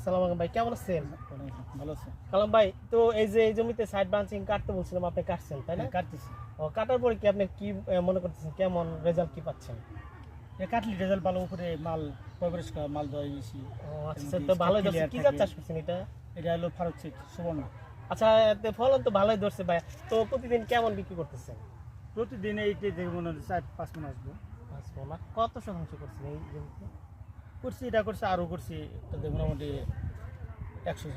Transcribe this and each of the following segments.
সালাম আলাইকুম ভাই, কেমন আছেন? ভালো আছে। কালাম ভাই, তো এই যে এই জমিতে সাইড ব্রাঞ্চিং কাটতে বলছিলাম, আপনি কাটছেন তাই না? কাটতেছি। ও, কাটার পরে কি আপনি কি মনে করতেছেন, কেমন রেজাল্ট কি পাচ্ছেন? কাটলি রেজাল্ট ভালো, উপরে মাল পরিষ্কার মাল দেওয়া বেশি। ও আচ্ছা, তো ভালোই ধরছে। কি জাত চাষ করছেন এটা? এটা হলো ফারুক সিট সুবর্ণ। আচ্ছা, এতে ফলন তো ভালোই ধরছে ভাই। তো প্রতিদিন কেমন বিক্রি করতেছেন? প্রতিদিন এইটা দেখে মনে হচ্ছে 4-5 মণ আসবো। আসবো না, কত শতাংশ করছেন এই জমিতে? করছি, এটা করছি, আরও করছি, তাদের মোটামুটি 100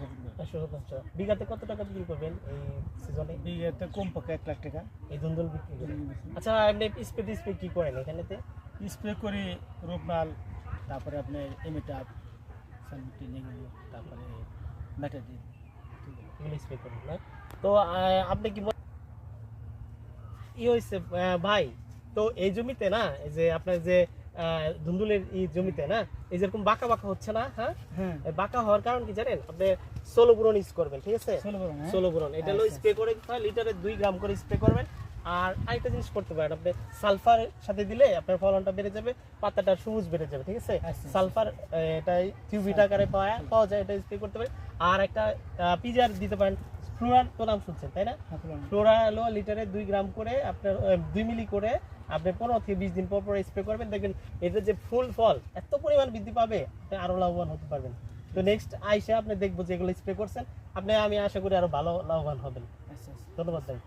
শতাংশ। বিঘাতে কত টাকা বিক্রি করবেন এই সিজনে? বিঘাতে কমপক্ষে 1 লাখ টাকা এই ধুন্দুল বিক্রি করেন? আচ্ছা, এমনি স্প্রে কি করেন এখানেতে? স্প্রে করি রোগমাল, তারপরে আপনার এমিটাপ, সানমিটিন, এগুলো, তারপরে ম্যাটাডিন, এগুলো স্প্রে করেন না? তো আপনি কি হয়েছে ভাই, তো এই জমিতে না, এই যে আপনার যে ধুন্দুলের এই জমিতে না, এই যেরকম বাঁকা বাঁকা হচ্ছে না, হ্যাঁ, এই বাঁকা হওয়ার কারণ কি জানেন? আপনি সোলোবোরন ইউজ করবেন, ঠিক আছে? সোলোবোরন এটা হলো স্প্রে করে লিটারে 2 গ্রাম করে স্প্রে করবেন। আর আরেকটা জিনিস করতে পারেন, আপনি সালফার সাথে দিলে আপনার ফলনটা বেড়ে যাবে, পাতাটা সবুজ বেড়ে যাবে, ঠিক আছে? সালফার এটাই টিউবিট আকারে পাওয়া যায়, এটা স্প্রে করতে পারেন। আর একটা পিজার দিতে পারেন, ফ্লোরার তো নাম শুনছেন তাই না? ফ্লোরা হলো লিটারে 2 গ্রাম করে, আপনার 2 মিলি করে আপনি 15 থেকে 20 দিন পর পর স্প্রে করবেন, দেখবেন এটা যে ফুল ফল এত পরিমাণ বৃদ্ধি পাবে, আপনি আরো লাভবান হতে পারবেন। তো নেক্সট আইসা আপনি দেখবো যেগুলো স্প্রে করছেন, আমি আশা করি আরো ভালো লাভবান হবেন। ধন্যবাদ ভাই।